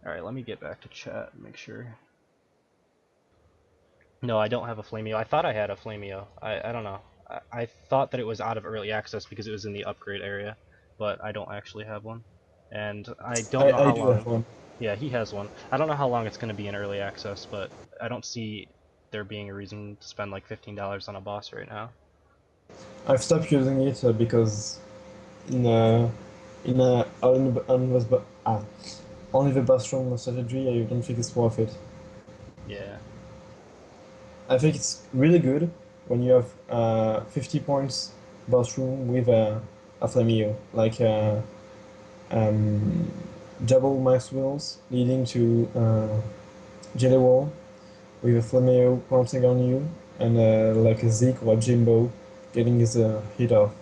Alright, let me get back to chat and make sure. No, I don't have a Flameo. I thought I had a Flameo. I don't know. I thought that it was out of early access because it was in the upgrade area, but I don't actually have one. And I don't know I how do have long. one. Yeah, he has one. I don't know how long it's going to be in early access, but I don't see there being a reason to spend like $15 on a boss right now. I've stopped using it because in only the bathroom strategy, I don't think it's worth it. Yeah. I think it's really good when you have 50 points bathroom with a flameo, like um, double max wheels leading to jelly wall with a flameo pouncing on you, and like a Zeke or a Jimbo getting his hit off.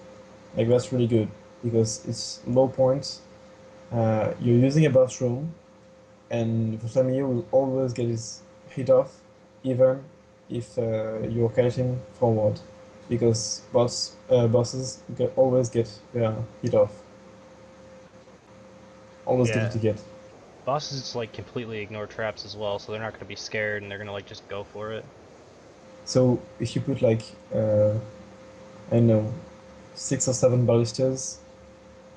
Like that's really good because it's low points. You're using a bathroom, and the flameo will always get his hit off, even if you're kiting forward, because bosses always get their hit off. Always get it Yeah. to get. Bosses like completely ignore traps as well, so they're not going to be scared and they're going to like just go for it. So if you put like I don't know, 6 or 7 ballistas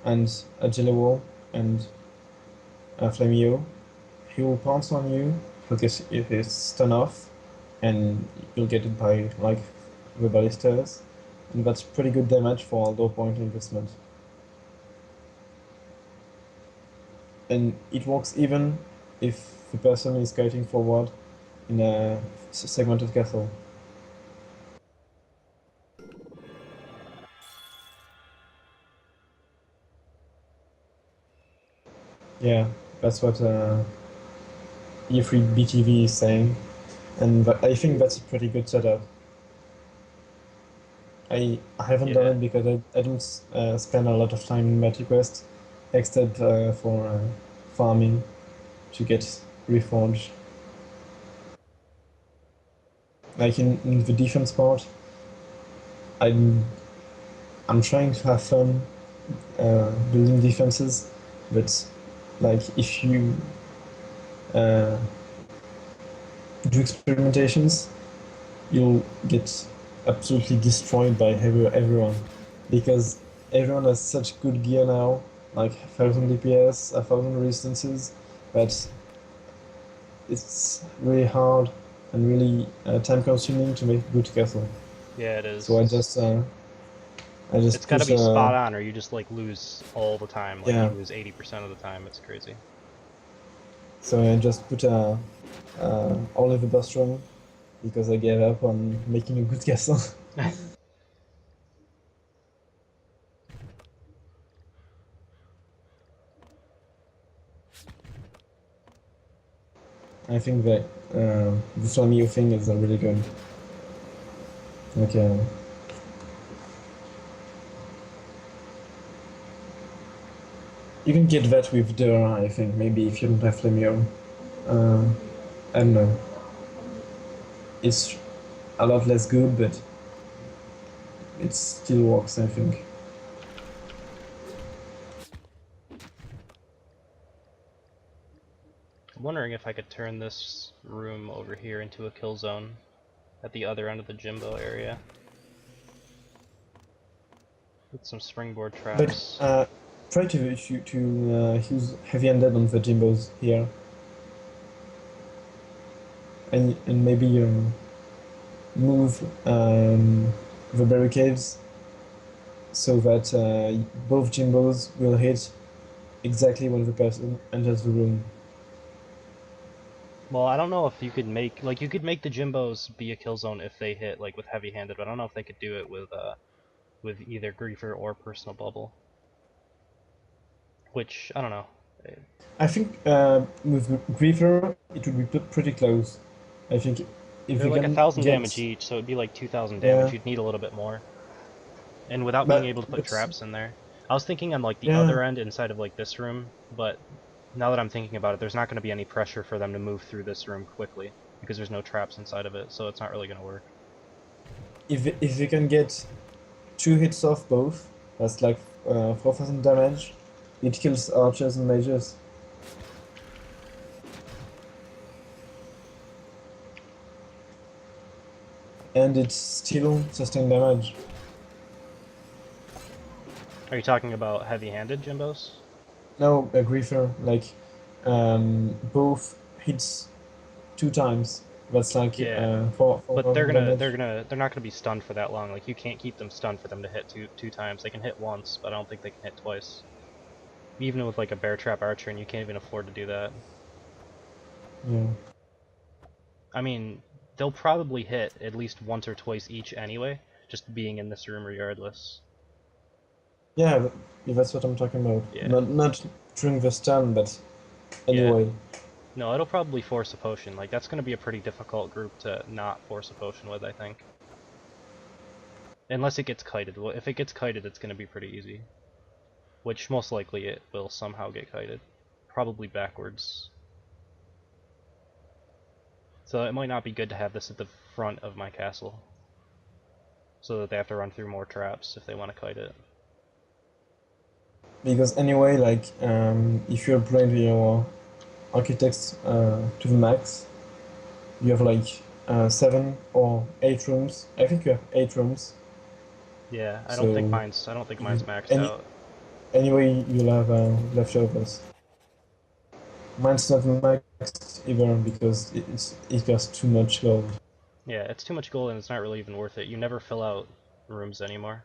and a jelly wall and a flameo, he will pounce on you because if it's stun off, and you'll get it by like the ballistas, and that's pretty good damage for a low point investment. And it works even if the person is kiting forward in a segmented castle. Yeah, that's what E3BTV is saying, and I think that's a pretty good setup. I haven't done Yeah. it because I don't spend a lot of time in Magic Quest, except for farming to get reforged. Like in the defense part, I'm I'm trying to have fun building defenses, but like if you uh, do experimentations, you'll get absolutely destroyed by everyone because everyone has such good gear now, like 1000 DPS, 1000 resistances, that it's really hard and really time consuming to make a good castle. Yeah, it So is. I It's just got to put be spot on or you just like lose all the time. Like you yeah. lose 80% of the time. It's crazy. So I just put only the boss room because I gave up on making a good castle. I think that the Flamio thing is really good. Okay. You can get that with Dura, I think, maybe if you don't have Flamio. Uh, I don't know. It's a lot less good, but it still works, I think. I'm wondering if I could turn this room over here into a kill zone at the other end of the Jimbo area with some springboard But traps. try to use heavy undead on the Jimbos here, and maybe move the barricades so that both Jimbos will hit exactly when the person enters the room. Well, I don't know if you could make like you could make the Jimbos be a kill zone if they hit like with heavy-handed, but I don't know if they could do it with either Griefer or Personal Bubble. Which I don't know. I think with Griever, it would be pretty close. I think if They're you like a can thousand damage get, each, so it'd be like 2,000 damage. yeah, You'd need a little bit more, and without being but able to put traps in there. I was thinking on like the yeah, other end inside of like this room, but now that I'm thinking about it, there's not going to be any pressure for them to move through this room quickly because there's no traps inside of it, so it's not really going to work. if you can get 2 hits off both, that's like 4,000 damage. It kills archers and mages. and it's still sustain damage. Are you talking about heavy-handed Jimbos? No, a griefer, like both hits 2 times. That's like Yeah, for but they're one gonna damage. they're not gonna be stunned for that long. Like you can't keep them stunned for them to hit two times. They can hit once, but I don't think they can hit twice. Even with like a bear trap archer, and you can't even afford to do that. Yeah. I mean, they'll probably hit at least once or twice each anyway, just being in this room regardless. Yeah, that's what I'm talking about. Yeah, Not during the stun, but yeah. anyway. No, it'll probably force a potion. Like that's gonna be a pretty difficult group to not force a potion with, I think. Unless it gets kited. Well, if it gets kited, it's gonna be pretty easy. Which most likely it will somehow get kited. Probably backwards. So it might not be good to have this at the front of my castle. So that they have to run through more traps if they want to kite it. Because anyway, like if you upgrade your architects to the max, you have like 7 or 8 rooms. I think you have 8 rooms. Yeah, So I don't think mine's you, maxed any out. anyway you'll have leftovers. Mine's not maxed either because it costs too much gold. Yeah, it's too much gold and it's not really even worth it. You never fill out rooms anymore.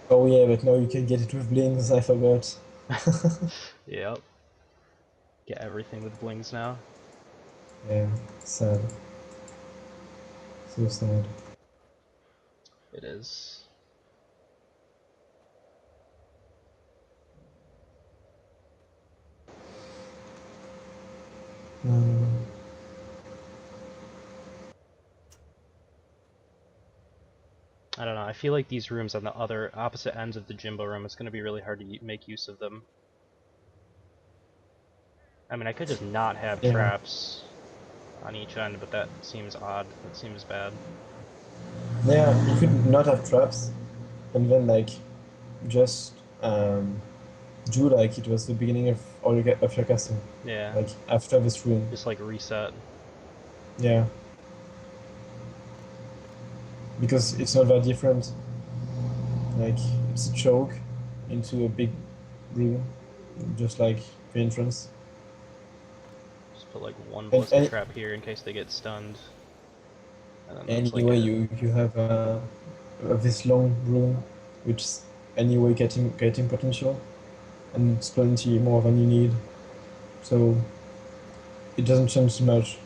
Oh yeah, but now you can get it with blings. I forgot. Yep. Get everything with blings now. Yeah, sad. So sad. It is. Um, I don't know. I feel like these rooms on the other opposite ends of the Jimbo room, it's going to be really hard to make use of them. I mean, I could just not have yeah, traps on each end, but that seems odd. That seems bad. yeah. You could not have traps, and then like just do like it was the beginning of of your castle, Yeah, like after this room. just like reset. Yeah, because it's not that different. Like it's a choke into a big room, just like the entrance. Just put like one And ballistic trap here in case they get stunned. And then that's like anyway, it. you have this long room, which is anyway getting potential, and it's plenty more than you need. So it doesn't change too much.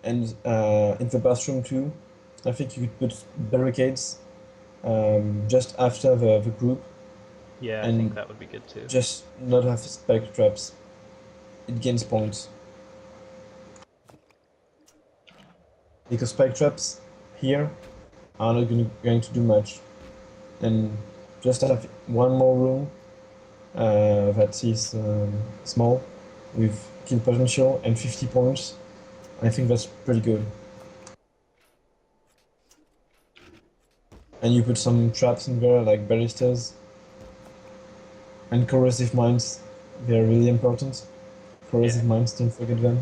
And in the bathroom too, I think you could put barricades just after the group Yeah, I think and that would be good too. just not have spike traps. It gains points. Because spike traps here are not going to do much. And just have one more room that is small with kill potential and 50 points. I think that's pretty good. And you put some traps in there like ballistas and corrosive mines. They're really important. Yeah. Corrosive mines, don't forget them.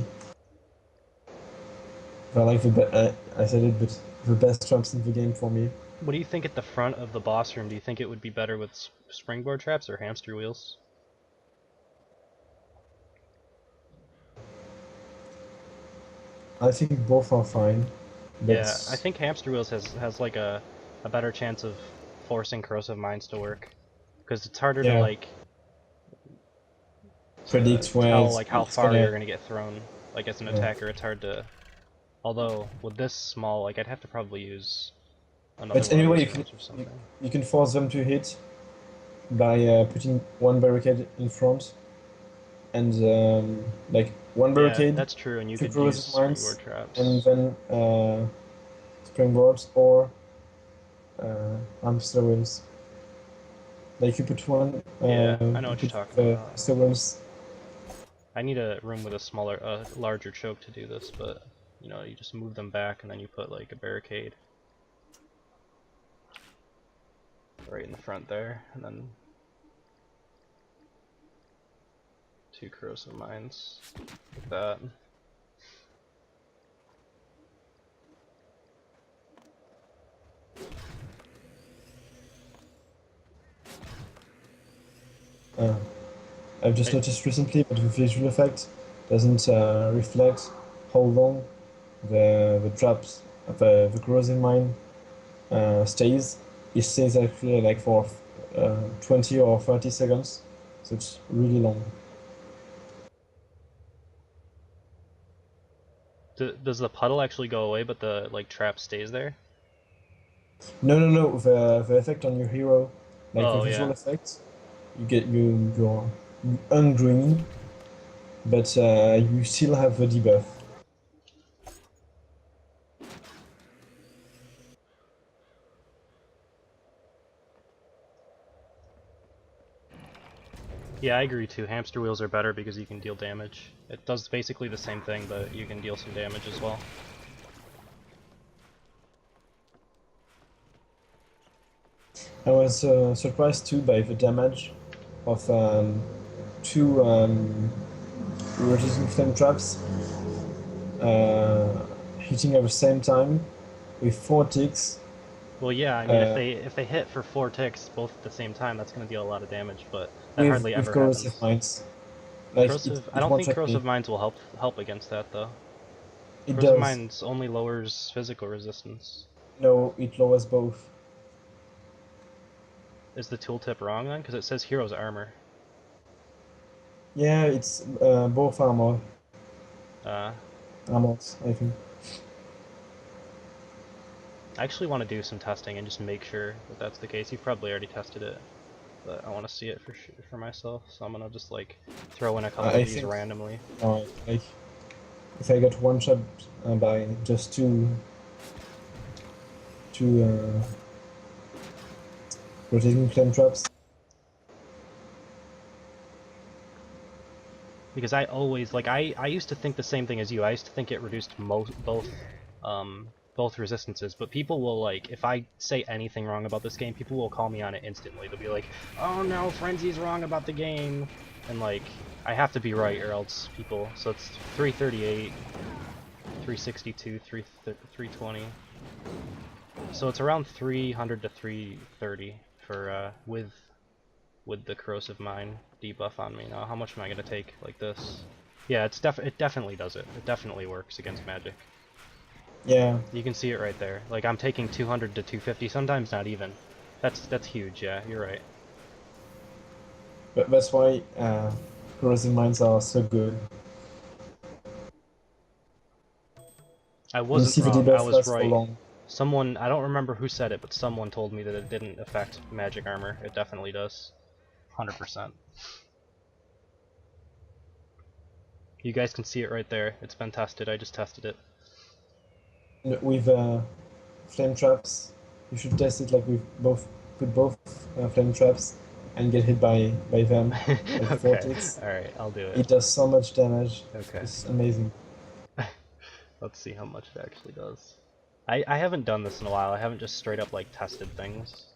They're like I said it, but the best traps in the game for me. What do you think at the front of the boss room? Do you think it would be better with springboard traps or hamster wheels? I think both are fine, Yeah, I but think hamster wheels has like a better chance of forcing corrosive mines to work because it's harder yeah, to predict where tell like how it's far gonna. you're gonna get thrown. Like as an Yeah. attacker, it's hard to. Although with this small, like I'd have to probably use another But one of anyway, these rooms or something. you can force them to hit by putting one barricade in front and like one Yeah, barricade, that's true, and you two could use corrosive mines, springboard and traps. then springboards or hamster wheels. Like you put one, Yeah, I know you what you're put talking the about. hamster wheels. I need a room with a larger choke to do this, but you know, you just move them back and then you put like a barricade right in the front there, and then 2 corrosive mines. Like that. I've just Right. noticed recently that the visual effect doesn't reflect how long the traps, the corrosive mine stays. It stays actually like for 20 or 30 seconds, so it's really long. Does the puddle actually go away, but the like trap stays there? No. The effect on your hero, like the Oh visual yeah. effect, you're ungreen, but you still have the debuff. Yeah, I agree too. Hamster wheels are better because you can deal damage. It does basically the same thing, but you can deal some damage as well. I was surprised too by the damage of two rotating flame traps hitting at the same time with 4 ticks. Well, yeah, I mean, Uh, if they hit for 4 ticks both at the same time, that's going to deal a lot of damage, but that with hardly with ever corrosive happens. mines. Like I it don't one think shot me. corrosive mines will help against that though. It Corrosive does. mines only lowers physical resistance. No, it lowers both. Is the tooltip wrong then? Because it says hero's armor. Yeah, it's both Uh, armors, I think. I actually want to do some testing and just make sure that that's the case. You've probably already tested it, but I want to see it for myself. So I'm gonna just like throw in a couple of I these think randomly. like if I get one shot by just two rotating flame traps. Because I always like I used to think the same thing as you. I used to think it reduced both resistances, but people will like if I say anything wrong about this game, people will call me on it instantly. They'll be like, "Oh no, Frenzy's wrong about the game," and like I have to be right or else people. So it's 338, 362, 320. So it's around 300 to 330 for with the corrosive mine debuff on me. Now, how much am I gonna take like this? Yeah, it definitely does it. It definitely works against magic. Yeah, You can see it right there. Like I'm taking 200 to 250, sometimes not even. That's huge. Yeah, you're right. but that's why corrosive mines are so good. I You wasn't see the wrong. I debuff was lasts for right. long. Someone, I don't remember who said it, but someone told me that it didn't affect magic armor. It definitely does. 100%. You guys can see it right there. It's been tested. I just tested it. With flame traps, you should test it like with both. Put both flame traps and get hit by them, like four Okay. ticks. Alright, I'll do it. It does so much damage. Okay. It's amazing. Let's see how much it actually does. I haven't done this in a while. I haven't just straight up like tested things.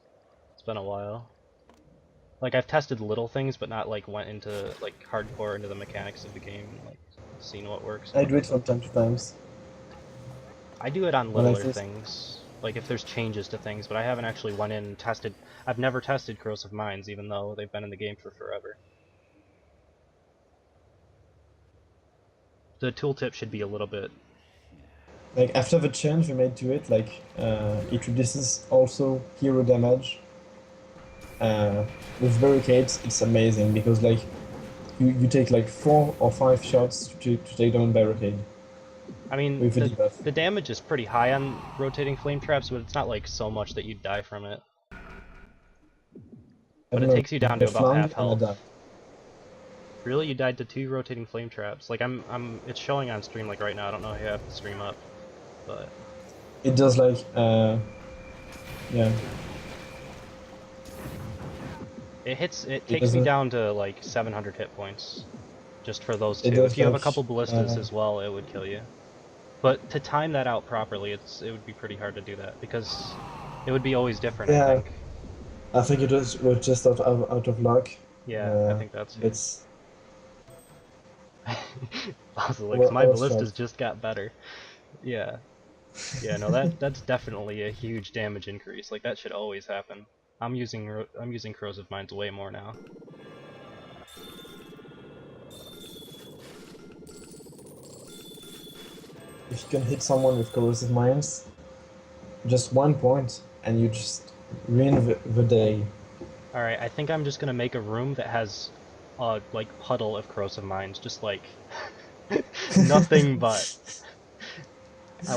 It's been a while. Like I've tested little things, but not like went into like hardcore into the mechanics of the game and like seen what works and I what do it from doesn't. time to time I do it on when I littler first. things, like if there's changes to things, but I haven't actually went in and tested. I've never tested corrosive mines, even though they've been in the game for forever. The tooltip should be a little bit. Like after the change we made to it, like it reduces also hero damage. Uh, with barricades, it's amazing because like you take like 4 or 5 shots to take down barricade I mean, with the debuff. the damage is pretty high on rotating flame traps, but it's not like so much that you die from it. I But don't it know. takes you down to I about half flung and I health. died. Really, you died to 2 rotating flame traps? Like it's showing on stream like right now. I don't know if you have the stream up, but It does like yeah. it It takes me doesn't. down to like 700 hit points just for those It two. If does you have a like couple ballistas uh, as well, it would kill you. But to time that out properly, it would be pretty hard to do that because it would be always different, I yeah. think. I think it was just out of luck. Yeah, I Uh, think that's it. it's Also, Well, my I was ballistas shocked. just got better. Yeah. Yeah, no, that's definitely a huge damage increase. Like that should always happen. I'm using corrosive mines way more now. If you can hit someone with corrosive mines, just 1 point, and you just ruin the day. All right, I think I'm just gonna make a room that has a like puddle of corrosive mines, just like nothing but. I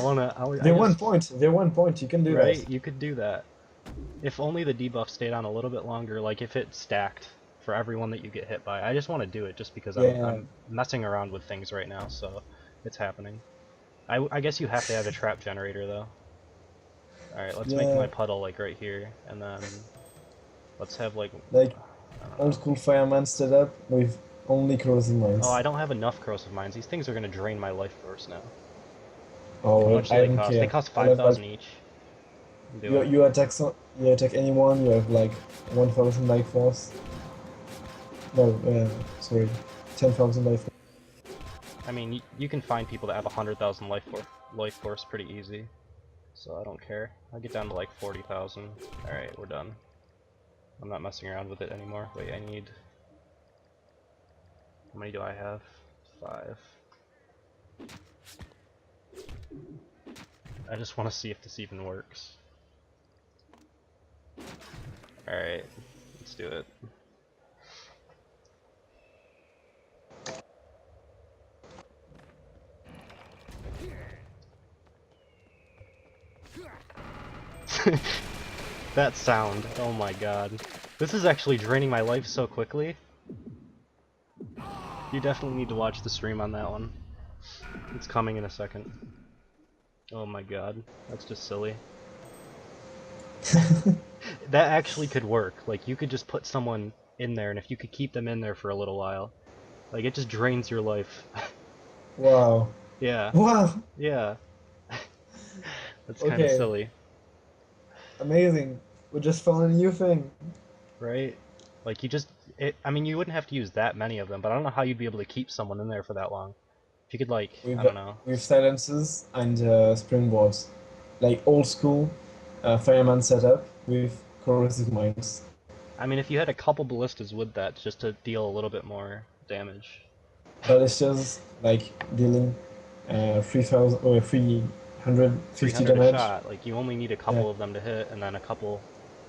They're one just point. They're 1 point. You can do that. right. You could do that. If only the debuff stayed on a little bit longer, like if it stacked for everyone that you get hit by. I just want to do it just because Yeah, I'm messing around with things right now, so it's happening. I guess you have to have a trap generator though. Alright, let's make my yeah. puddle like right here, and then let's have like, Like I don't old know. school fireman set up with only corrosive Oh, mines. I don't have enough corrosive mines. These things are gonna drain my life force now. How Oh, much do I they don't cost? They care. cost I have like 5,000 each. I'm doing it. you attack anyone. You have like 1,000 life force. No, sorry, 10,000 life force. I mean, you can find people that have 100,000 life force pretty easy, so I don't care. I'll get down to like 40,000. Alright, we're done. I'm not messing around with it anymore. Wait, I need... How many do I have? 5. I just want to see if this even works. Alright, let's do it. That sound, oh my god. This is actually draining my life so quickly. You definitely need to watch the stream on that one. It's coming in a second. Oh my god, that's just silly. That actually could work. Like, you could just put someone in there, and if you could keep them in there for a little while, like, it just drains your life. Wow, Yeah, wow. yeah. That's kind of Okay, silly, amazing. We just found a new thing. right? Like, I mean, you wouldn't have to use that many of them, but I don't know how you'd be able to keep someone in there for that long. If you could, like, I with don't know. with silences and springboards, like old school fireman setup with corrosive mines. I mean, if you had a couple ballistas with that, just to deal a little bit more damage. Ballistas like dealing 3,000 or 350 300 a damage. shot, like, you only need a Yeah, couple of them to hit, and then a couple,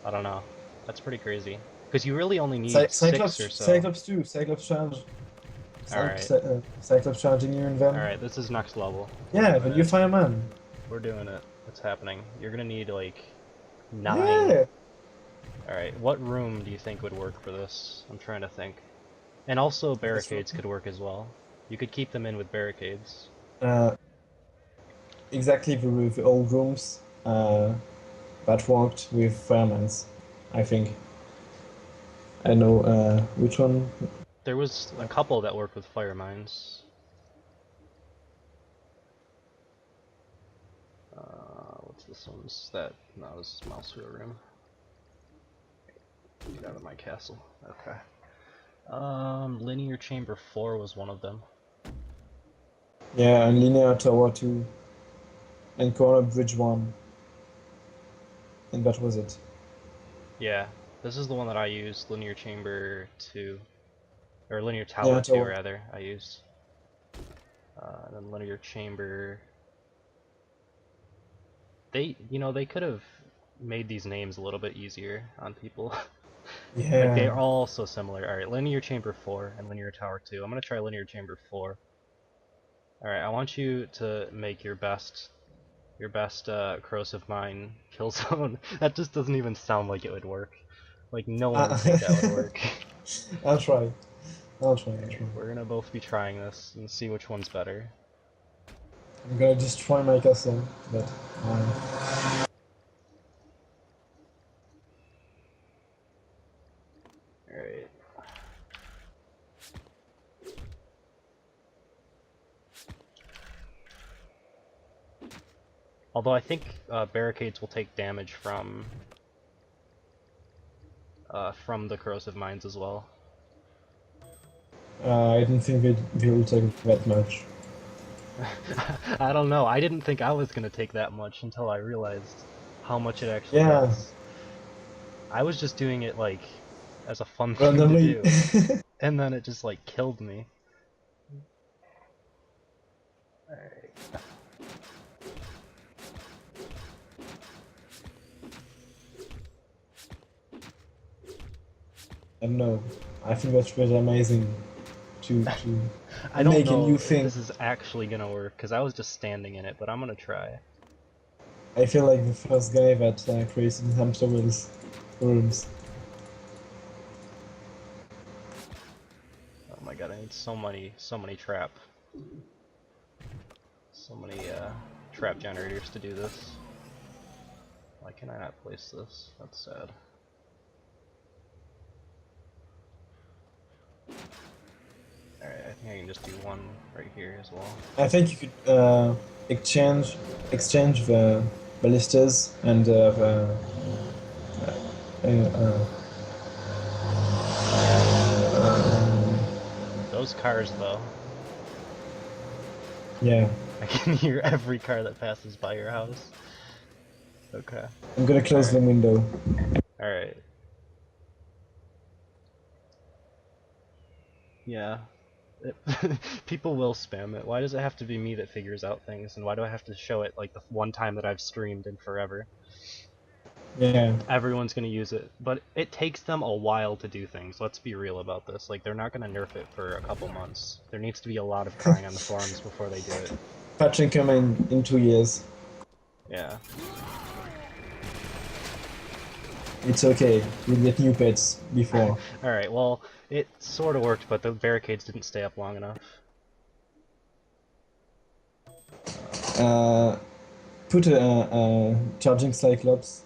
I don't know. That's pretty crazy. Because you really only need 6 or so. Cyclops too. Cyclops charge. Alright, Cyclops charging you in them. alright, this is next level. We're Yeah, doing the new it. fireman. We're doing it. It's happening. You're gonna need, like, 9. Yeah. Alright, what room do you think would work for this? I'm trying to think. And also That's barricades could work as well. You could keep them in with barricades. uh, exactly the old rooms that worked with firemans, I think. I know which one. There was a couple that worked with fire mines. What's this one's? No, this is mouse wheel room. Get out of my castle. Okay. Linear chamber 4 was one of them. Yeah, and linear tower 2 and corner bridge 1, and that was it. Yeah, this is the one that I used, linear chamber 2. Or linear tower Yeah, 2, tower. rather, I used. And then linear chamber... they could have made these names a little bit easier on people. Like, Yeah. they're all so similar. Alright, linear chamber 4 and linear tower 2. I'm gonna try linear chamber 4. Alright, I want you to make your best corrosive mine kill zone. That just doesn't even sound like it would work. Like, no one Uh, would think that would work. I'll try. I'll try. I'll Alright, try. we're gonna both be trying this and see which one's better. I'm gonna destroy my castle, but Alright. Although I think barricades will take damage from the corrosive mines as well. I didn't think they will take that much. I don't know. I didn't think I was gonna take that much until I realized how much it actually Yeah, does. I was just doing it like as a fun thing to randomly. do, and then it just like killed me. Alright. I don't know. I think that's pretty amazing to I don't make a know new if thing. this is actually gonna work because I was just standing in it, but I'm gonna try. I feel like the first guy that created hamster wheels rooms. Oh my god, I need so many trap generators to do this. Why can I not place this? That's sad. Alright, I think I can just do one right here as well. I think you could exchange exchange the ballistas and uh, uh, Those cars, though, yeah. I can hear every car that passes by your house. Okay. I'm gonna close the Alright. window. Alright. Yeah. It, people will spam it. Why does it have to be me that figures out things, and why do I have to show it like the one time that I've streamed in forever? Yeah. Everyone's gonna use it, but it takes them a while to do things. Let's be real about this. Like, they're not gonna nerf it for a couple months. There needs to be a lot of crying on the forums before they do it. Patching coming in 2 years. Yeah. It's okay. We'll get new pets before. Alright, well, it sort of worked, but the barricades didn't stay up long enough. Uh, put a charging cyclops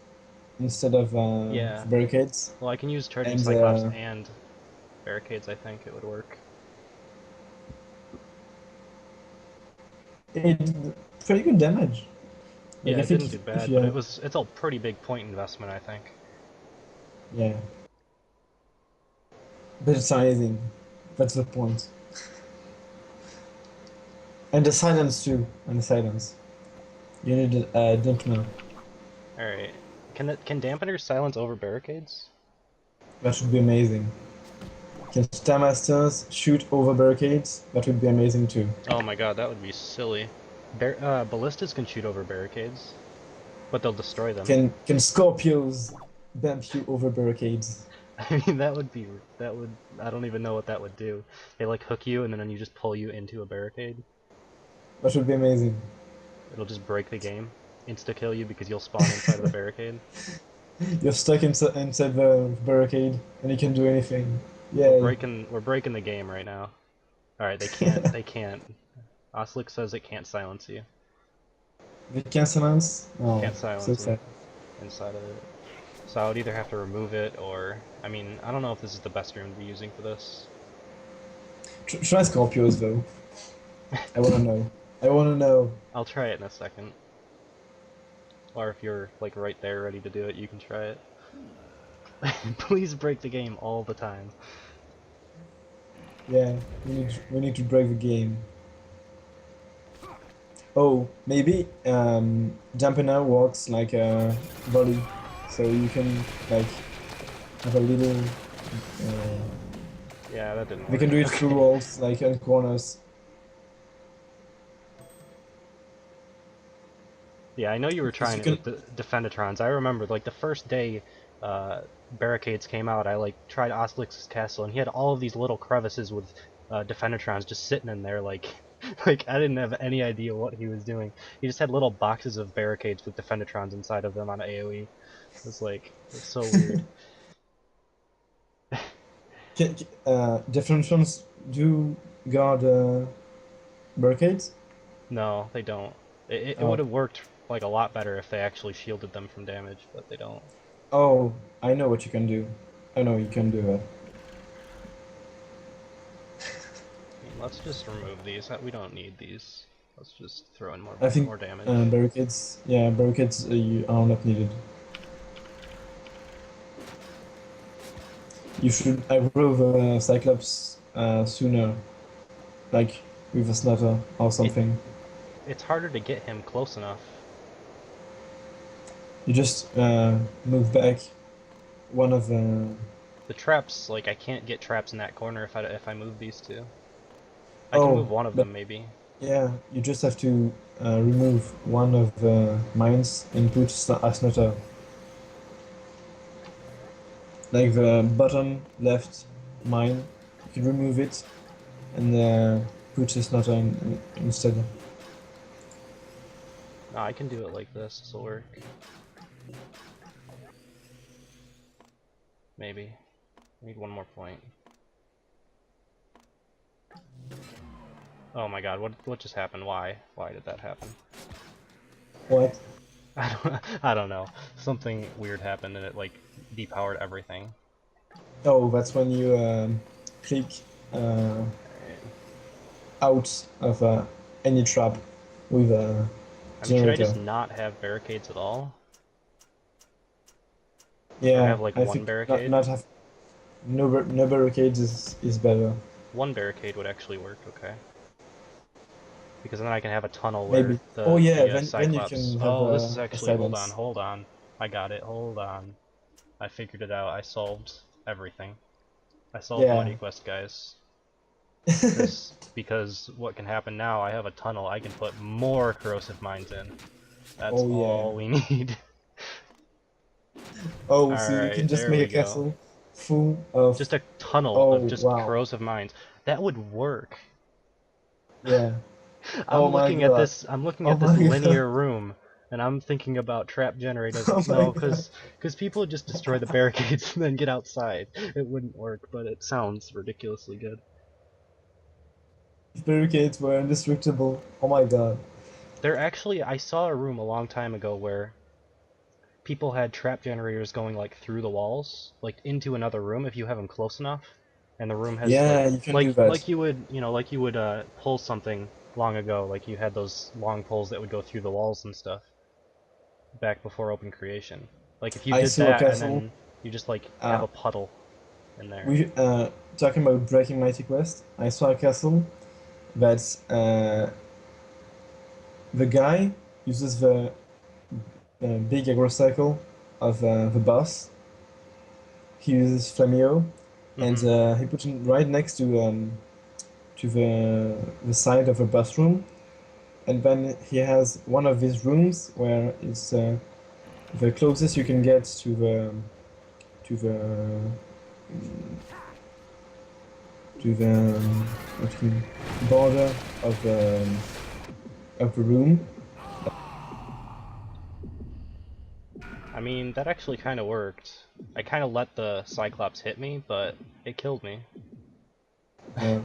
instead of Yeah. barricades, Well, I can use charging and cyclops and barricades, I think it would work. it did pretty good damage. Like Yeah, I it think didn't do if bad, but you it's a pretty big point investment, I think. yeah, but it's amazing. That's the point. And the silence too. And the silence. You need a dampener. Alright. Can dampeners silence over barricades? That should be amazing. Can Star Masters shoot over barricades? That would be amazing too. Oh my god, that would be silly. Ballistas can shoot over barricades, but they'll destroy them. Can Scorpios bump you over barricades? I mean, that would, I don't even know what that would do. They like hook you and then you just pull you into a barricade. That would be amazing. It'll just break the game. Insta-kill you because you'll spawn inside of the barricade. You're stuck inside the barricade and you can't do anything. We're Yay. breaking the game right now. Alright, they can't. Oslick says it can't silence you. The cancelance? Oh, Can't so silence you sad. inside of it. So I would either have to remove it or, I mean, I don't know if this is the best room to be using for this. Try Scorpios though. I wanna know. I wanna know. I'll try it in a second. Or if you're like right there ready to do it, you can try it. Please break the game all the time. Yeah, we need to break the game. Oh, maybe dampener works like a volley, so you can like have a little. Yeah, that didn't We work. can do it through Okay. walls, like in corners. Yeah, I know you were Because trying you it can. with the Defendatrons. I remember, like, the first day Barricades came out, I, like, tried Oslick's castle, and he had all of these little crevices with Defendatrons just sitting in there, like, like, I didn't have any idea what he was doing. He just had little boxes of barricades with Defendatrons inside of them on AoE. It was, like, it was so weird. Different ones do guard barricades. No, they don't. It would Oh, have worked, like, a lot better if they actually shielded them from damage, but they don't. oh, I know what you can do. I know you can do it. I mean, let's just remove these. We don't need these. Let's just throw in I think more damage. barricades, yeah, barricades you are not needed. You should. I drove Cyclops sooner, like with a snutter or It something. it's harder to get him close enough. You just move back one of the. The traps, like I can't get traps in that corner if I move these two. I can Oh, move one of but them maybe. yeah, you just have to remove one of the mines and put a snutter. Like the bottom left mine, you can remove it and put a snutter instead. No, I can do it like this. This'll work. Maybe. I need one more point. Oh my god, what just happened? Why? Why did that happen? What? I don't know. Something weird happened and it like depowered everything. Oh, that's when you click uh, Alright. out of any trap with a I mean, should I just generator. not have barricades at all? Or Yeah, have like I one think not barricade? not have no barricades is better. One barricade would actually work, okay. Because then I can have a tunnel where Maybe. Oh yeah, then you Cyclops... can have Oh, this is a actually... Hold on, silence. hold on. I got it, hold on. I figured it out. I solved everything. I solved Yeah. Mighty Quest, guys. Because what can happen now, I have a tunnel, I can put more corrosive mines in. That's Oh yeah. all we need. Oh, so you can Alright, just there make a we go. castle full of. Just a tunnel Oh of just wow. corrosive mines. That would work. Yeah. Oh my god. I'm looking Oh at this my god. linear room, and I'm thinking about trap generators. Oh my No, god. because people just destroy the barricades and then get outside. It wouldn't work, but it sounds ridiculously good. If barricades were indestructible. Oh my god. I saw a room a long time ago where people had trap generators going like through the walls, like into another room if you have them close enough, and the room has Yeah, you can do that. like you would like you would pull something long ago, like you had those long poles that would go through the walls and stuff back before open creation. Like if you I did saw a that and castle. then you just like have Uh, a puddle in there. we talking about breaking Mighty Quest. I saw a castle that the guy uses the big aggro cycle of the boss. He uses Flamio, and Mm-hmm. he puts it right next to the side of a bathroom, and then he has one of these rooms where it's the closest you can get to the to the what you can, border of the room. I mean, that actually kind of worked. I kind of let the Cyclops hit me, but it killed me. Uh,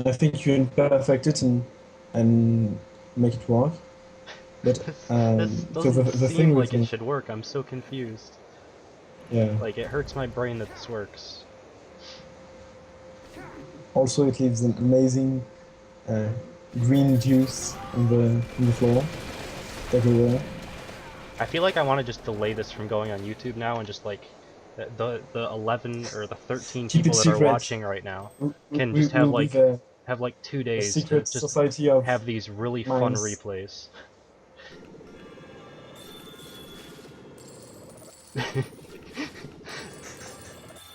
I think you can perfect it and make it work. But This so doesn't the thing seem with like it should work. I'm so confused. yeah. Like, it hurts my brain that this works. Also, it leaves an amazing uh, green juice on the floor everywhere. I feel like I want to just delay this from going on YouTube now and just like the 11 or the 13 Keep it people that are secret. watching right now We, can we, just we'll be have like two the days to secret just society of have these really fun minds. replays.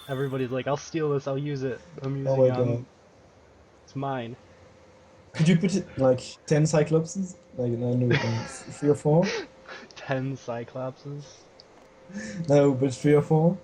Everybody's like, I'll steal this, I'll use it. Oh my god. It's mine. Could you put it like 10 Cyclopses? Like, no, no, 3 or 4? 10 Cyclopses. No, but 3 or 4?